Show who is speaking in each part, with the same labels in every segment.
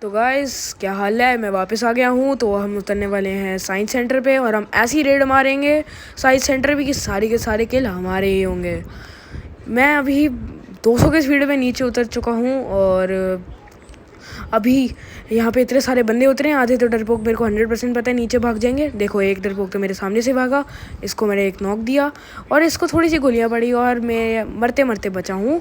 Speaker 1: तो गाइस क्या हाल है। मैं वापस आ गया हूँ। तो हम उतरने वाले हैं साइंस सेंटर पे और हम ऐसी रेड मारेंगे साइंस सेंटर भी कि सारे के सारे किल हमारे ही होंगे। मैं अभी 200 के स्पीड में नीचे उतर चुका हूँ और अभी यहाँ पे इतने सारे बंदे उतरे हैं। आधे तो डरपोक मेरे को 100% पता है नीचे भाग जाएंगे। देखो एक डरपोक तो मेरे सामने से भागा, इसको मैंने एक नॉक दिया और इसको थोड़ी सी गोलियाँ पड़ी और मैं मरते मरते बचा हूँ।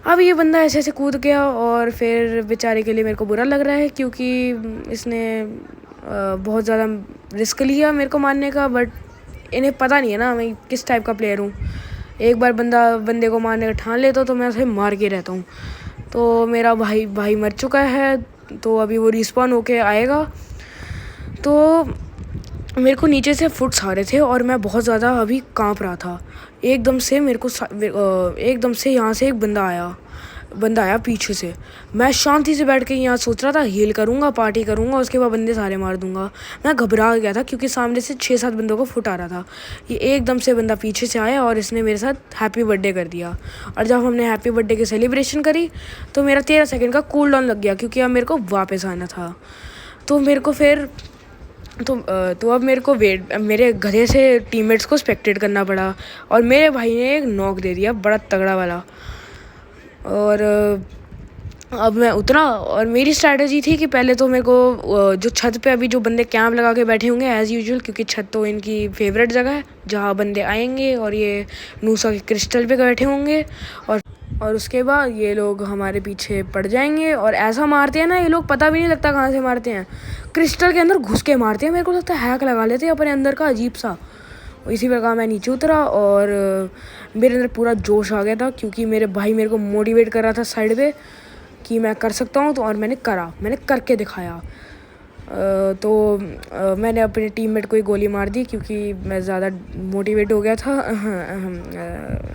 Speaker 1: अब ये बंदा ऐसे ऐसे कूद गया और फिर बेचारे के लिए मेरे को बुरा लग रहा है क्योंकि इसने बहुत ज़्यादा रिस्क लिया मेरे को मारने का। बट इन्हें पता नहीं है ना मैं किस टाइप का प्लेयर हूँ। एक बार बंदे को मारने का ठान लेता हूँ तो मैं उसे मार के रहता हूँ। तो मेरा भाई मर चुका है, तो अभी वो रिस्पॉन होके आएगा। तो मेरे को नीचे से फुट्स आ रहे थे और मैं बहुत ज़्यादा अभी कांप रहा था। एकदम से एकदम से यहाँ से एक बंदा आया पीछे से। मैं शांति से बैठ के यहाँ सोच रहा था हील करूँगा, पार्टी करूँगा, उसके बाद बंदे सारे मार दूंगा। मैं घबरा गया था क्योंकि सामने से 6-7 बंदों को फुट आ रहा था। ये एकदम से बंदा पीछे से आया और इसने मेरे साथ हैप्पी बर्थडे कर दिया। और जब हमने हैप्पी बर्थडे की सेलिब्रेशन करी तो मेरा 13 सेकेंड का कूल डाउन लग गया क्योंकि अब मेरे को वापस आना था। तो मेरे को फिर तो अब मेरे को मेरे गधे से टीममेट्स को स्पेक्टेट करना पड़ा और मेरे भाई ने एक नॉक दे दिया बड़ा तगड़ा वाला। और अब मैं उतरा और मेरी स्ट्रैटेजी थी कि पहले तो मेरे को जो छत पे अभी जो बंदे कैंप लगा के बैठे होंगे एज़ यूजुअल, क्योंकि छत तो इनकी फेवरेट जगह है जहाँ बंदे आएंगे और ये नूसा के क्रिस्टल पे बैठे होंगे। और उसके बाद ये लोग हमारे पीछे पड़ जाएंगे और ऐसा मारते हैं ना ये लोग, पता भी नहीं लगता कहाँ से मारते हैं। क्रिस्टल के अंदर घुस के मारते हैं। मेरे को लगता है हैक लगा लेते हैं अपने अंदर का अजीब सा। इसी प्रकार मैं नीचे उतरा और मेरे अंदर पूरा जोश आ गया था क्योंकि मेरे भाई मेरे को मोटिवेट कर रहा था साइड पे कि मैं कर सकता हूँ। तो और मैंने करके दिखाया। मैंने अपने टीममेट को ही गोली मार दी क्योंकि मैं ज़्यादा मोटिवेट हो गया था।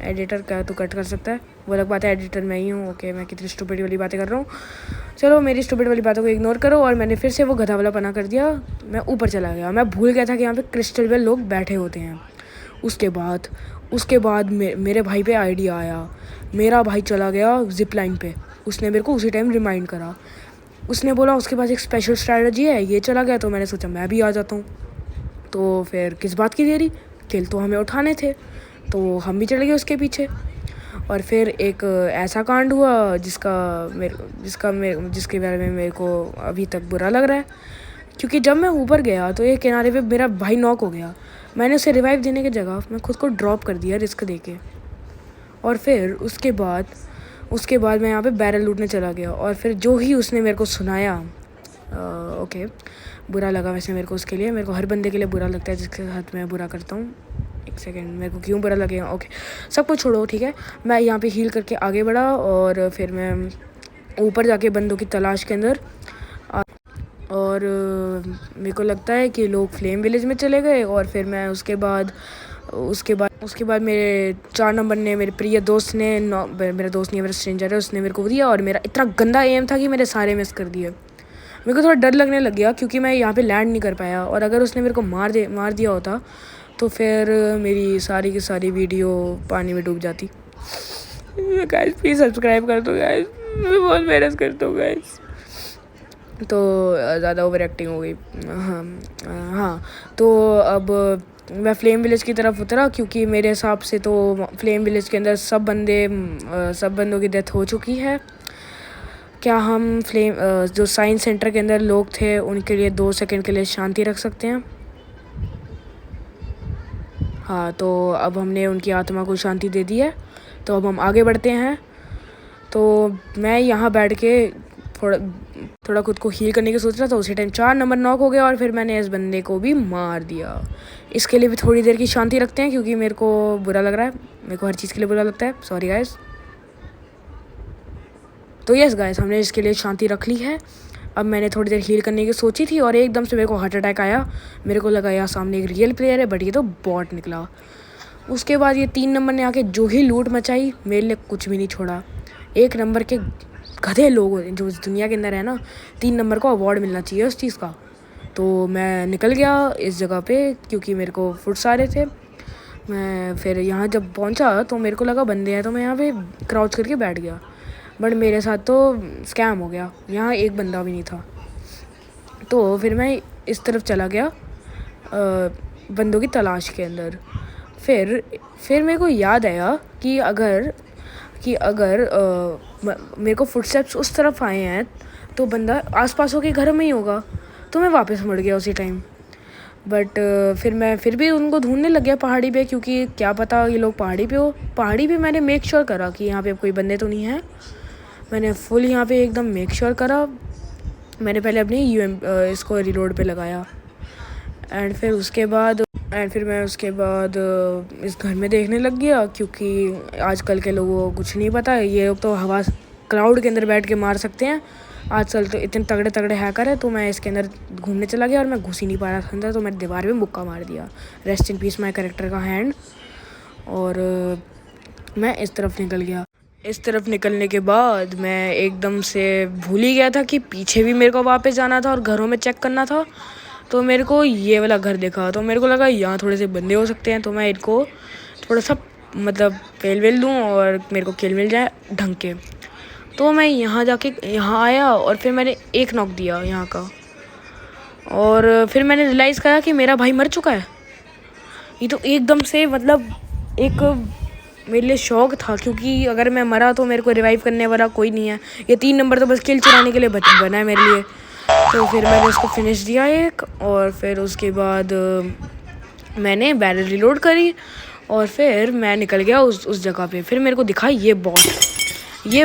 Speaker 1: एडिटर का तो कट कर सकता है, वो अलग बात है। एडिटर मैं ही हूँ। ओके, मैं कितनी स्टूपिड वाली बातें कर रहा हूँ। चलो मेरी स्टूपिड वाली बातों को इग्नोर करो। और मैंने फिर से वो गधा वाला पना कर दिया। मैं ऊपर चला गया। मैं भूल गया था कि यहाँ पे क्रिस्टल पे लोग बैठे होते हैं। उसके बाद मेरे भाई पे आइडिया आया। मेरा भाई चला गया जिप लाइन पे। उसने मेरे को उसी टाइम रिमाइंड करा। उसने बोला उसके पास एक स्पेशल स्ट्रैटेजी है। ये चला गया तो मैंने सोचा मैं भी आ जाता हूँ। तो फिर किस बात की देरी, किल तो हमें उठाने थे, तो हम भी चले गए उसके पीछे। और फिर एक ऐसा कांड हुआ जिसके बारे में मेरे को अभी तक बुरा लग रहा है क्योंकि जब मैं ऊपर गया तो एक किनारे पे मेरा भाई नॉक हो गया। मैंने उसे रिवाइव देने की जगह मैं खुद को ड्रॉप कर दिया रिस्क देके। और फिर उसके बाद मैं यहाँ पे बैरल लूटने चला गया। और फिर जो ही उसने मेरे को सुनाया, ओके बुरा लगा वैसे मेरे को उसके लिए। मेरे को हर बंदे के लिए बुरा लगता है जिसके साथ मैं बुरा करता हूँ। एक सेकेंड, मेरे को क्यों बुरा लगेगा। ओके सब कुछ छोड़ो, ठीक है। मैं यहाँ पे हील करके आगे बढ़ा और फिर मैं ऊपर जाके बंदों की तलाश के अंदर और मेरे को लगता है कि लोग फ्लेम विलेज में चले गए। और फिर मैं उसके बाद मेरे 4 नंबर ने, मेरे प्रिय दोस्त ने, मेरा दोस्त नहीं है मेरा स्ट्रेंजर है, उसने मेरे को दिया और मेरा इतना गंदा एम था कि मेरे सारे मिस कर दिए। मेरे को थोड़ा डर लगने लग गया क्योंकि मैं यहाँ पे लैंड नहीं कर पाया। और अगर उसने मेरे को मार दिया होता तो फिर मेरी सारी की सारी वीडियो पानी में डूब जाती। गाइस प्लीज़ सब्सक्राइब कर दो गाइस, मैं बहुत मेहनत करता हूँ गाइस। तो ज़्यादा ओवर एक्टिंग हो गई। हाँ तो अब मैं फ्लेम विलेज की तरफ उतरा क्योंकि मेरे हिसाब से तो फ्लेम विलेज के अंदर सब बंदों की डेथ हो चुकी है। क्या हम जो साइंस सेंटर के अंदर लोग थे उनके लिए 2 सेकंड के लिए शांति रख सकते हैं? हाँ, तो अब हमने उनकी आत्मा को शांति दे दी है। तो अब हम आगे बढ़ते हैं। तो मैं यहाँ बैठ के थोड़ा खुद को हील करने की सोच रहा था। उसी टाइम 4 नंबर नॉक हो गया और फिर मैंने इस बंदे को भी मार दिया। इसके लिए भी थोड़ी देर की शांति रखते हैं क्योंकि मेरे को बुरा लग रहा है। मेरे को हर चीज़ के लिए बुरा लगता है, सॉरी गाइस। तो यस गाइस, हमने इसके लिए शांति रख ली है। अब मैंने थोड़ी देर हील करने की सोची थी और एकदम से मेरे को हार्ट अटैक आया। मेरे को लगा यार सामने एक रियल प्लेयर है, बट ये तो बॉट निकला। उसके बाद ये 3 नंबर ने आके जो ही लूट मचाई, मेरे लिए कुछ भी नहीं छोड़ा। 1 नंबर के गधे लोग जो इस दुनिया के अंदर है ना, 3 नंबर को अवार्ड मिलना चाहिए उस चीज़ का। तो मैं निकल गया इस जगह पे क्योंकि मेरे को फुट्स आ रहे थे। मैं फिर यहाँ जब पहुँचा तो मेरे को लगा बंदे हैं, तो मैं यहाँ पे क्राउच करके बैठ गया। बट मेरे साथ तो स्कैम हो गया, यहाँ एक बंदा भी नहीं था। तो फिर मैं इस तरफ चला गया बंदों की तलाश के अंदर। फिर मेरे को याद आया कि अगर मेरे को फुटस्टेप्स उस तरफ आए हैं तो बंदा आसपास के घर में ही होगा। तो मैं वापस मुड़ गया उसी टाइम। बट फिर भी उनको ढूंढने लग गया पहाड़ी पे, क्योंकि क्या पता ये लोग पहाड़ी पे मैंने मेक श्योर करा कि यहाँ पे कोई बंदे तो नहीं हैं। मैंने फुल यहाँ पे एकदम मेक श्योर करा। मैंने पहले अपनी इसको रिलोड पे लगाया एंड फिर मैं उसके बाद इस घर में देखने लग गया, क्योंकि आजकल के लोगों को कुछ नहीं पता है। ये लोग तो हवा क्लाउड के अंदर बैठ के मार सकते हैं। आजकल तो इतने तगड़े तगड़े हैकर है। तो मैं इसके अंदर घूमने चला गया और मैं घुस ही नहीं पा रहा था अंदर, तो मैंने दीवार पे मुक्का मार दिया। Rest in peace my character का हैंड। और मैं इस तरफ निकल गया। इस तरफ निकलने के बाद मैं एकदम से भूल ही गया था कि पीछे भी मेरे को वापस जाना था और घरों में चेक करना था। तो मेरे को ये वाला घर देखा, तो मेरे को लगा यहाँ थोड़े से बंदे हो सकते हैं, तो मैं इनको थोड़ा सा मतलब फेल दूँ और मेरे को किल मिल जाए ढंग के। तो मैं यहाँ आया और फिर मैंने एक नॉक दिया यहाँ का। और फिर मैंने रियलाइज़ करा कि मेरा भाई मर चुका है। ये तो एकदम से मतलब एक मेरे लिए शौक था, क्योंकि अगर मैं मरा तो मेरे को रिवाइव करने वाला कोई नहीं है। ये 3 नंबर तो बस किल चुराने के लिए बना है मेरे लिए। तो फिर मैंने उसको फिनिश दिया एक, और फिर उसके बाद मैंने बैरल रिलोड करी और फिर मैं निकल गया उस जगह पे। फिर मेरे को दिखा ये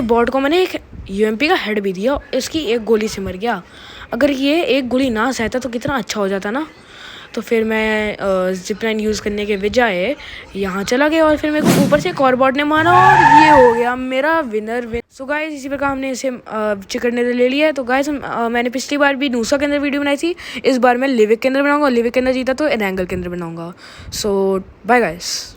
Speaker 1: बॉट को मैंने एक यूएमपी का हेड भी दिया। इसकी एक गोली से मर गया। अगर ये एक गोली ना सहता तो कितना अच्छा हो जाता ना। तो फिर मैं जिपलाइन यूज़ करने के बजाय यहाँ चला गया और फिर मेरे को ऊपर से एक और बॉट ने मारा और ये हो गया मेरा विनर। सो गाइस इसी प्रकार हमने इसे चिकन ने ले लिया है। तो गाइस मैंने पिछली बार भी नूसा के अंदर वीडियो बनाई थी, इस बार मैं लिविक के अंदर बनाऊंगा। लिविक के अंदर जीता तो एन एंगल के अंदर बनाऊंगा। सो बाय गाइस।